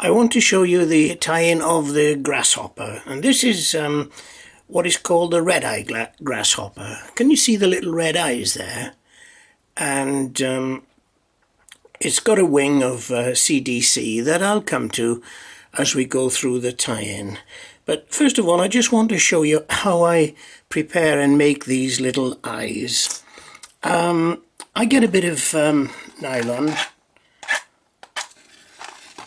I want to show you the tie-in of the grasshopper, and this is what is called the red-eye grasshopper. Can you see the little red eyes there? And it's got a wing of CDC that I'll come to as we go through the tie-in. But first of all, I just want to show you how I prepare and make these little eyes. I get a bit of nylon,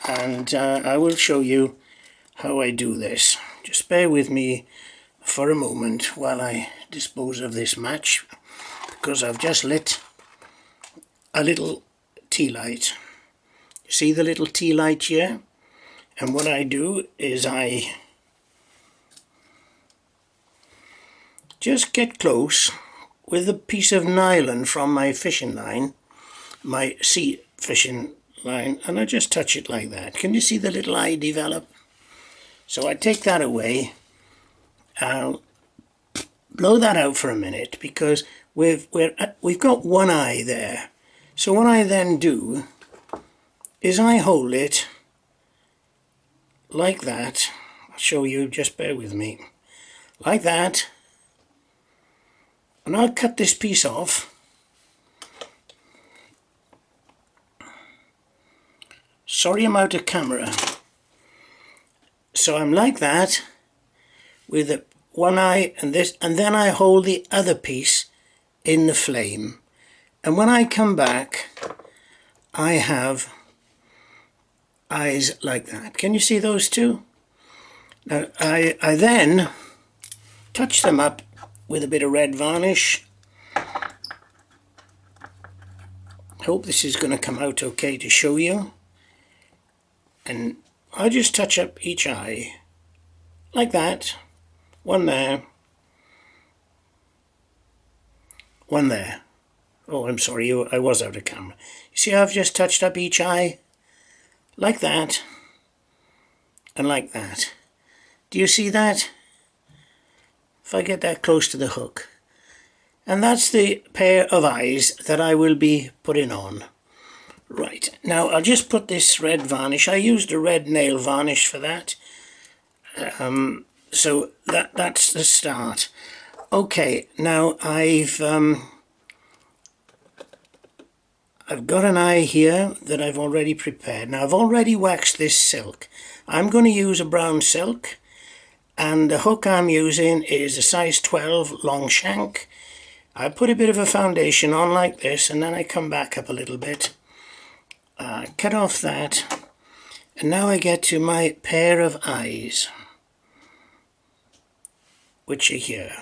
and I will show you how I do this. Just bear with me for a moment while I dispose of this match, because I've just lit a little tea light. You see the little tea light here? And what I do is I just get close with a piece of nylon from my fishing line, my sea fishing line, and I just touch it like that. Can you see the little eye develop? So I take that away. I'll blow that out for a minute because we've got one eye there. So what I then do is I hold it like that. I'll show you, just bear with me. Like that. And I'll cut this piece off. Sorry I'm out of camera. So I'm like that with one eye and this, and then I hold the other piece in the flame. And when I come back, I have eyes like that. Can you see those two? Now I then touch them up with a bit of red varnish. Hope this is going to come out okay to show you. And I just touch up each eye like that. One there, one there. Oh, I'm sorry, I was out of camera. You see how I've just touched up each eye like that and like that. Do you see that? If I get that close to the hook. And that's the pair of eyes that I will be putting on. Right, now I'll just put this red varnish. I used a red nail varnish for that. So that's the start. Okay, now I've got an eye here that I've already prepared. Now I've already waxed this silk. I'm going to use a brown silk, and the hook I'm using is a size 12 long shank. I put a bit of a foundation on like this, and then I come back up a little bit. Cut off that, and now I get to my pair of eyes, which are here.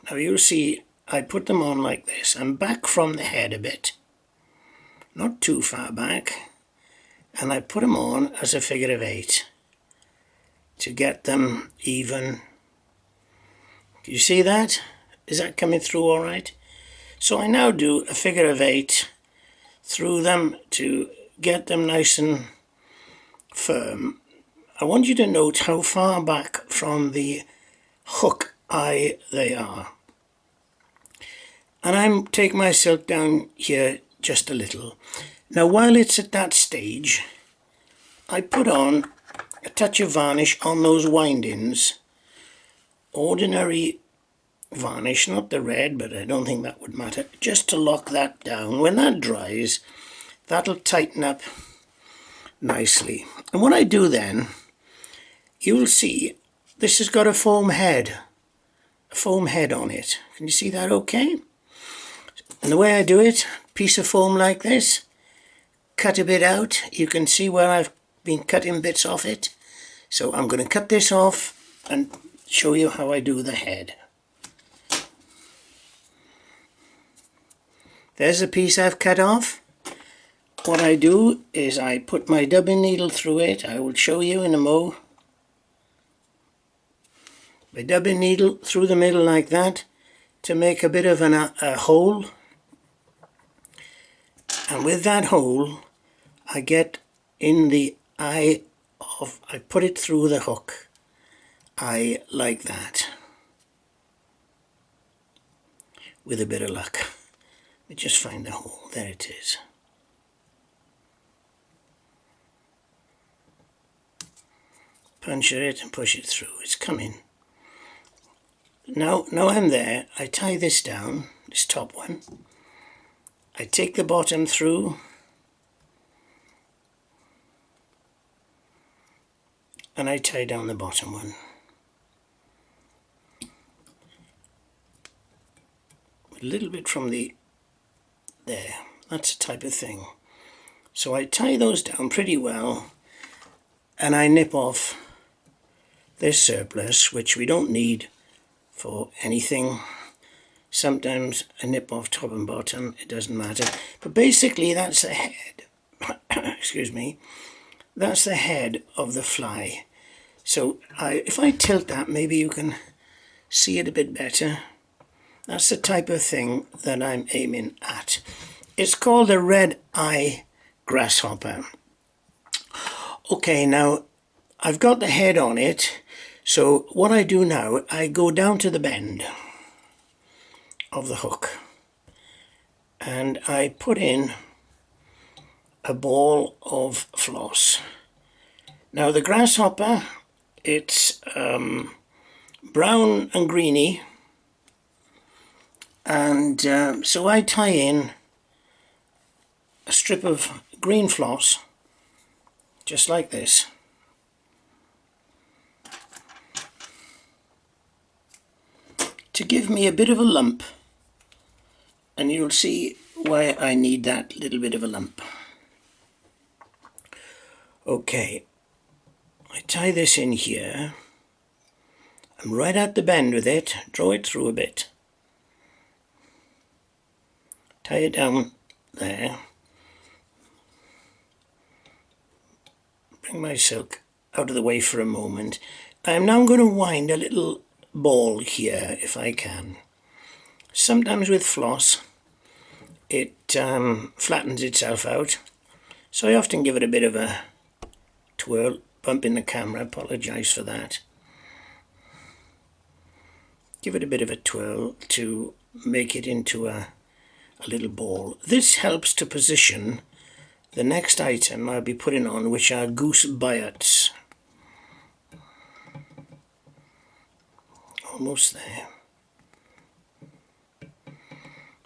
Now you'll see I put them on like this. I'm back from the head a bit, not too far back, and I put them on as a figure of 8 to get them even. Do you see that? Is that coming through all right? So I now do a figure of 8 through them to get them nice and firm. I want you to note how far back from the hook eye they are. And I take my silk down here just a little. Now while it's at that stage, I put on a touch of varnish on those windings. Ordinary varnish, not the red, but I don't think that would matter, just to lock that down. When that dries, that'll tighten up nicely. And what I do then, you'll see this has got a foam head on it. Can you see that okay? And the way I do it, piece of foam like this, cut a bit out. You can see where I've been cutting bits off it. So I'm going to cut this off and show you how I do the head. There's a piece I've cut off. What I do is I put my dubbing needle through it. I will show you in a mo. My dubbing needle through the middle like that to make a bit of a hole. And with that hole, I get in the eye of, I put it through the hook. I like that. With a bit of luck. Let me just find the hole. There it is. puncture it and push it through. It's coming. Now I'm there. I tie this down, this top one. I take the bottom through. And I tie down the bottom one. A little bit from there. That's the type of thing. So I tie those down pretty well, and I nip off this surplus, which we don't need for anything. Sometimes I nip off top and bottom, it doesn't matter. But basically that's the head. Excuse me. That's the head of the fly. So if I tilt that, maybe you can see it a bit better. That's the type of thing that I'm aiming at. It's called a red eye grasshopper. Okay, now I've got the head on it. So what I do now, I go down to the bend of the hook and I put in a ball of floss. Now the grasshopper, it's brown and greeny, and so I tie in a strip of green floss just like this. To give me a bit of a lump, and you'll see why I need that little bit of a lump. Okay, I tie this in here. I'm right at the bend with it, draw it through a bit. Tie it down there. Bring my silk out of the way for a moment. I'm now going to wind a little ball here if I can. Sometimes with floss it flattens itself out, so I often give it a bit of a twirl. Bumping the camera, apologise for that. Give it a bit of a twirl to make it into a little ball. This helps to position the next item I'll be putting on, which are goose biots. Almost there.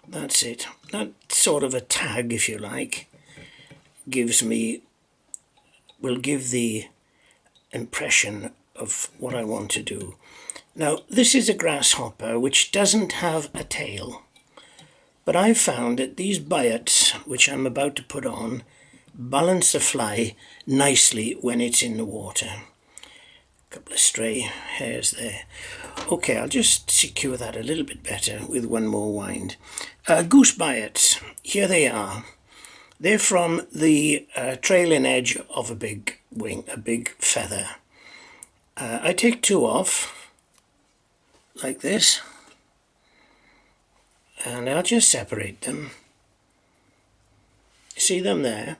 That's it. That sort of a tag, if you like, will give the impression of what I want to do. Now this is a grasshopper which doesn't have a tail, but I've found that these biots which I'm about to put on balance the fly nicely when it's in the water. A couple of stray hairs there. Okay, I'll just secure that a little bit better with one more wind. Goose biots, here they are. They're from the trailing edge of a big wing, a big feather. I take two off, like this, and I'll just separate them. See them there?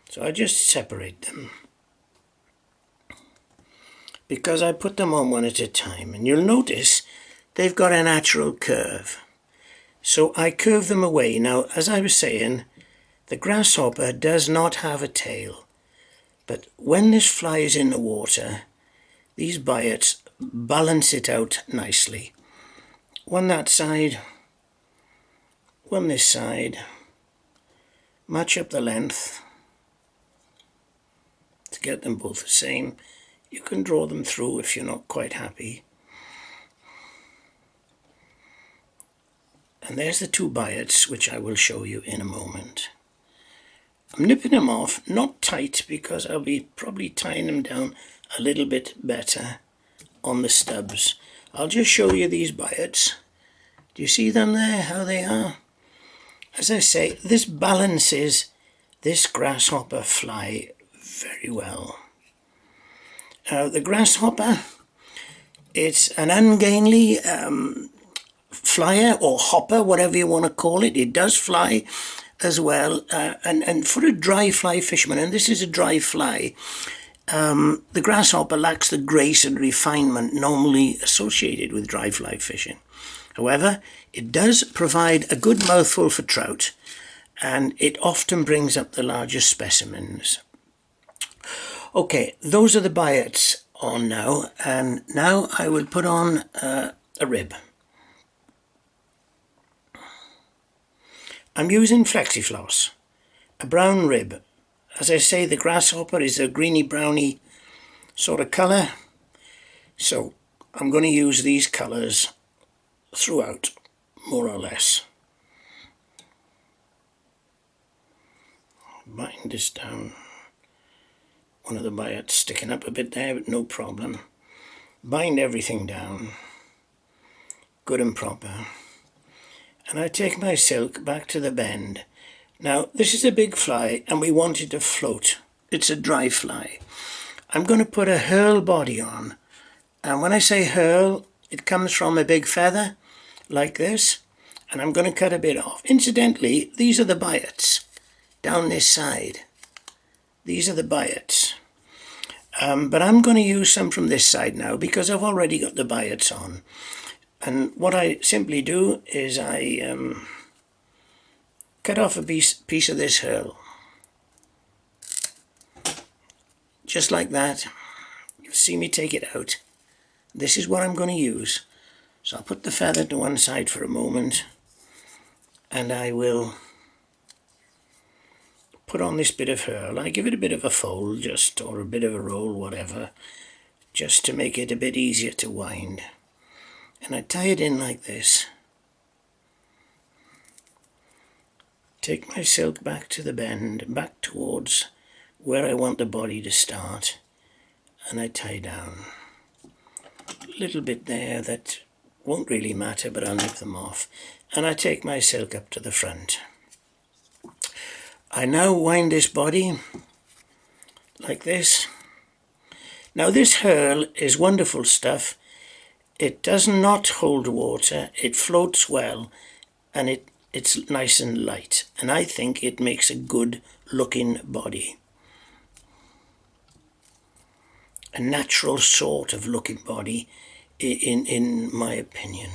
So I just separate them, because I put them on one at a time, and you'll notice they've got a natural curve. So I curve them away. Now, as I was saying, the grasshopper does not have a tail, but when this fly is in the water, these biots balance it out nicely. One that side, one this side, match up the length to get them both the same. You can draw them through if you're not quite happy. And there's the two biots, which I will show you in a moment. I'm nipping them off, not tight, because I'll be probably tying them down a little bit better on the stubs. I'll just show you these biots. Do you see them there, how they are? As I say, this balances this grasshopper fly very well. Now, the grasshopper, it's an ungainly flyer or hopper, whatever you want to call it. It does fly as well, and for a dry fly fisherman, and this is a dry fly, the grasshopper lacks the grace and refinement normally associated with dry fly fishing. However, it does provide a good mouthful for trout, and it often brings up the larger specimens. Okay, those are the biots. on now, and now I will put on a rib. I'm using Flexifloss, a brown rib. As I say, the grasshopper is a greeny browny sort of colour, so I'm going to use these colours throughout, more or less. Bind this down. One of the biots sticking up a bit there, but no problem. Bind everything down, good and proper. And I take my silk back to the bend. Now, this is a big fly, and we want it to float. It's a dry fly. I'm going to put a hurl body on. And when I say hurl, it comes from a big feather, like this. And I'm going to cut a bit off. Incidentally, these are the biots down this side. These are the biots. But I'm going to use some from this side now because I've already got the biots on. And what I simply do is I cut off a piece of this hurl. Just like that. You'll see me take it out. This is what I'm going to use. So I'll put the feather to one side for a moment. And I will put on this bit of hurl. I give it a bit of a fold just, or a bit of a roll, whatever, just to make it a bit easier to wind. And I tie it in like this. Take my silk back to the bend, back towards where I want the body to start, and I tie down. A little bit there that won't really matter, but I'll nip them off. And I take my silk up to the front. I now wind this body like this. Now this hurl is wonderful stuff. It does not hold water, it floats well, and it's nice and light. And I think it makes a good looking body. A natural sort of looking body, in my opinion.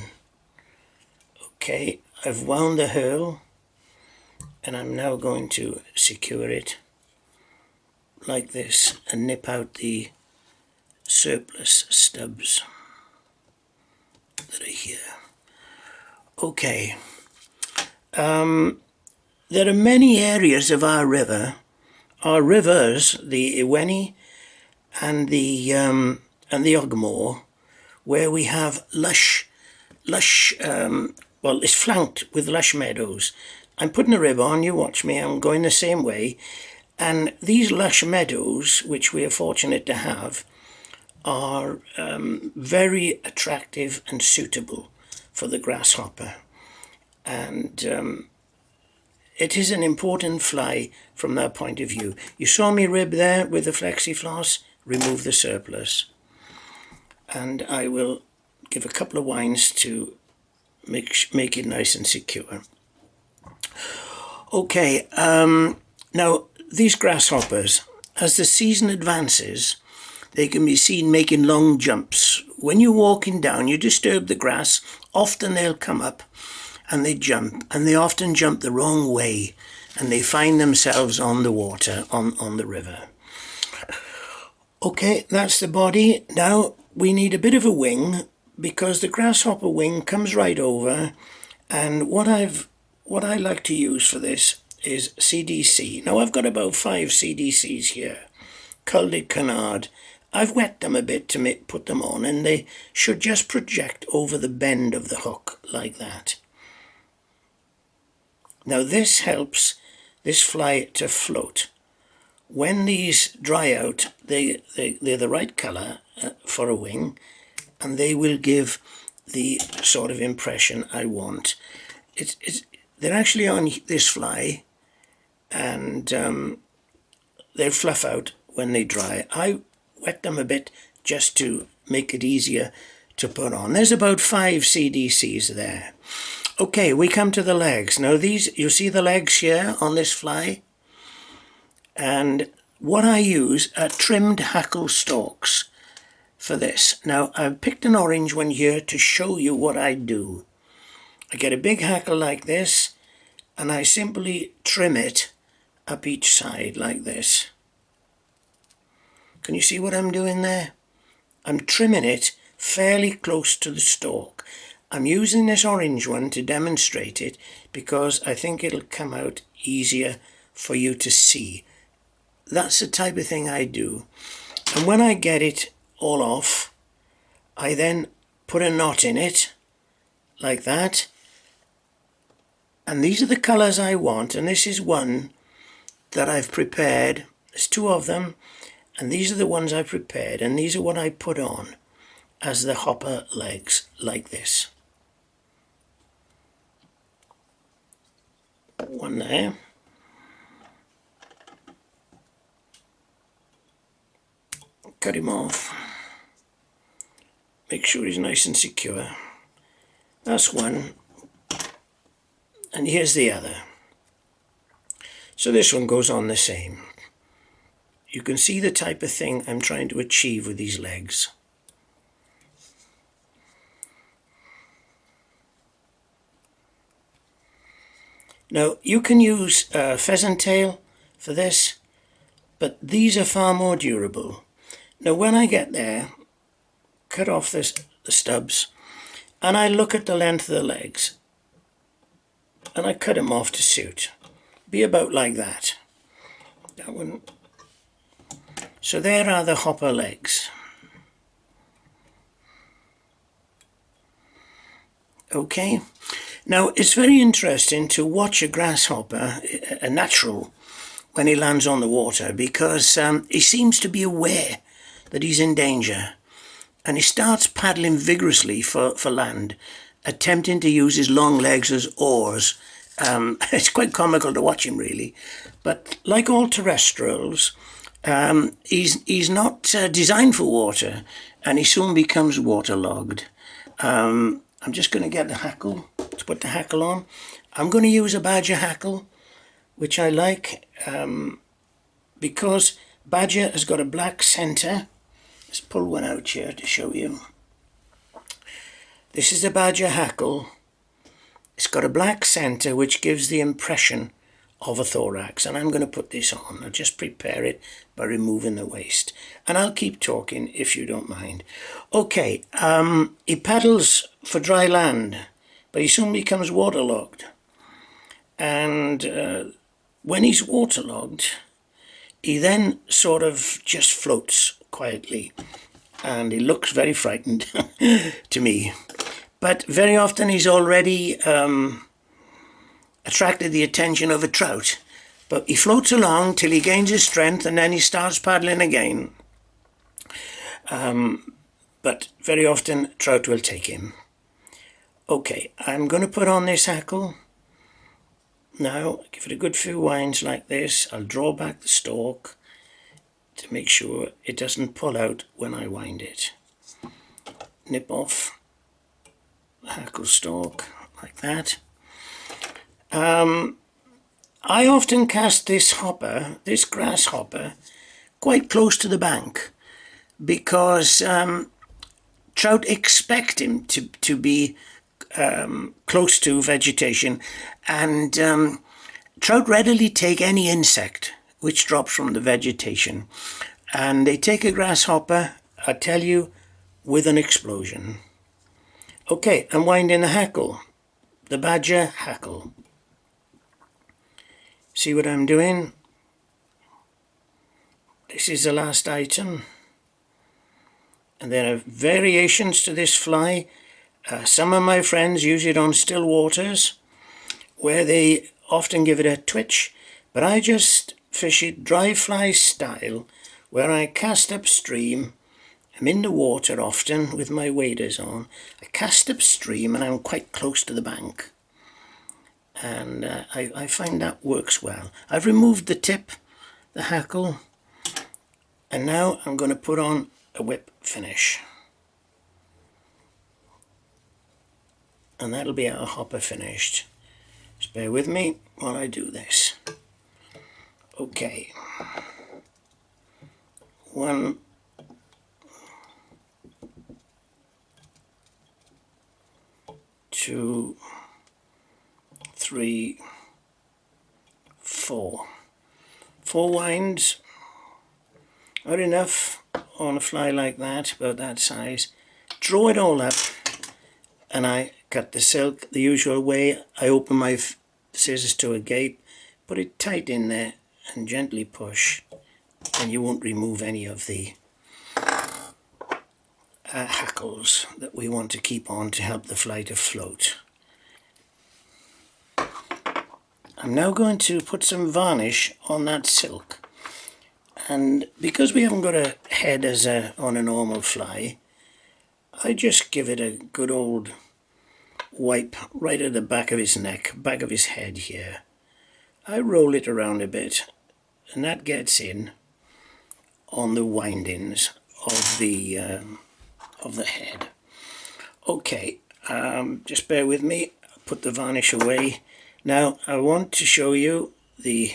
Okay, I've wound the hurl, and I'm now going to secure it like this and nip out the surplus stubs that are here. Okay, there are many areas of our rivers, the Iweni and the Ogmore, where we have lush, well, it's flanked with lush meadows. I'm putting a rib on, you watch me, I'm going the same way. And these lush meadows, which we are fortunate to have, are very attractive and suitable for the grasshopper. And it is an important fly from that point of view. You saw me rib there with the Flexifloss, remove the surplus. And I will give a couple of winds to make it nice and secure. Okay, now these grasshoppers, as the season advances, they can be seen making long jumps. When you're walking down, you disturb the grass, often they'll come up and they jump, and they often jump the wrong way, and they find themselves on the water, on the river. Okay, that's the body. Now we need a bit of a wing, because the grasshopper wing comes right over, and what I like to use for this is CDC. Now I've got about 5 CDCs here, Cul de Canard. I've wet them a bit to put them on, and they should just project over the bend of the hook like that. Now this helps this fly to float. When these dry out, they're the right colour for a wing, and they will give the sort of impression I want. They're actually on this fly, and they'll fluff out when they dry. I wet them a bit just to make it easier to put on. There's about 5 CDCs there. Okay, we come to the legs. Now these, you see the legs here on this fly? And what I use are trimmed hackle stalks for this. Now I've picked an orange one here to show you what I do. I get a big hackle like this, and I simply trim it up each side like this. Can you see what I'm doing there? I'm trimming it fairly close to the stalk. I'm using this orange one to demonstrate it because I think it'll come out easier for you to see. That's the type of thing I do. And when I get it all off, I then put a knot in it, like that. And these are the colours I want, and this is one that I've prepared. There's two of them, and these are the ones I prepared, and these are what I put on as the hopper legs, like this. One there. Cut him off. Make sure he's nice and secure. That's one. And here's the other. So this one goes on the same. You can see the type of thing I'm trying to achieve with these legs. Now you can use pheasant tail for this, but these are far more durable. Now when I get there, cut off the stubs, and I look at the length of the legs, and I cut them off to suit. Be about like that. That one. So there are the hopper legs. Okay. Now it's very interesting to watch a grasshopper, a natural, when he lands on the water, because he seems to be aware that he's in danger, and he starts paddling vigorously for land, attempting to use his long legs as oars. It's quite comical to watch him, really. But like all terrestrials, he's not designed for water, and he soon becomes waterlogged. I'm just going to get the hackle, to put the hackle on. I'm going to use a badger hackle, which I like, because badger has got a black centre. Let's pull one out here to show you. This is the badger hackle. It's got a black centre which gives the impression of a thorax, and I'm going to put this on. I'll just prepare it by removing the waste, and I'll keep talking if you don't mind. Okay, he paddles for dry land, but he soon becomes waterlogged, and when he's waterlogged, he then sort of just floats quietly, and he looks very frightened to me. But very often he's already attracted the attention of a trout. But he floats along till he gains his strength, and then he starts paddling again. But very often trout will take him. Okay, I'm going to put on this hackle. Now, give it a good few winds like this. I'll draw back the stalk to make sure it doesn't pull out when I wind it. Nip off the hackle stalk like that. I often cast this hopper, this grasshopper, quite close to the bank, because trout expect him to be close to vegetation, and trout readily take any insect which drops from the vegetation, and they take a grasshopper, I tell you, with an explosion. Okay, I'm winding the hackle, the badger hackle. See what I'm doing? This is the last item, and there are variations to this fly. Some of my friends use it on still waters, where they often give it a twitch, but I just fish it dry fly style, where I cast upstream. I'm in the water often with my waders on. I cast upstream and I'm quite close to the bank, and I find that works well. I've removed the tip, the hackle, and now I'm going to put on a whip finish. And that'll be our hopper finished. Just bear with me while I do this. Okay. 1, 2, 3, 4. 4 winds. Not enough on a fly like that, about that size. Draw it all up, and I cut the silk the usual way. I open my scissors to a gape, put it tight in there, and gently push, and you won't remove any of the hackles that we want to keep on to help the fly to float. I'm now going to put some varnish on that silk, and because we haven't got a head as on a normal fly, I just give it a good old wipe right at the back of his neck, back of his head here. I roll it around a bit, and that gets in on the windings of the head. Okay, just bear with me. I'll put the varnish away. Now I want to show you the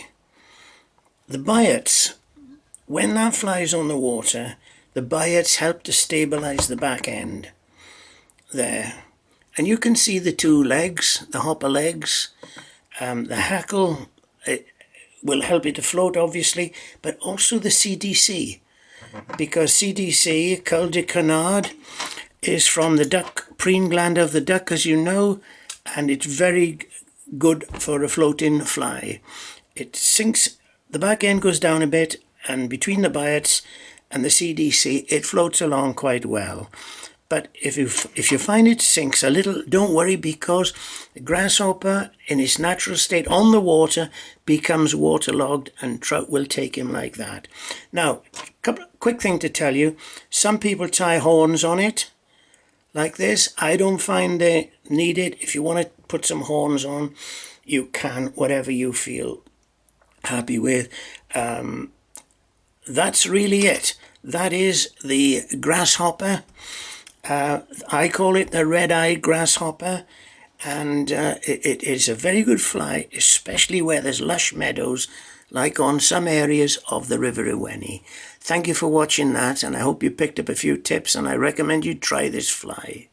biots. When that flies on the water, the biots help to stabilize the back end there. And you can see the two legs, the hopper legs. The hackle, it will help it to float obviously, but also the CDC. Because CDC, cul de canard, is from the duck, preen gland of the duck, as you know, and it's very good for a floating fly. It sinks, the back end goes down a bit, and between the biots and the CDC, it floats along quite well. But if you find it sinks a little, don't worry, because the grasshopper in its natural state on the water becomes waterlogged, and trout will take him like that. Now, quick thing to tell you, some people tie horns on it like this. I don't find they need it. If you want to put some horns on, you can, whatever you feel happy with. That's really it. That is the grasshopper. I call it the red-eyed grasshopper, and it is a very good fly, especially where there's lush meadows, like on some areas of the River Iwenny. Thank you for watching that, and I hope you picked up a few tips, and I recommend you try this fly.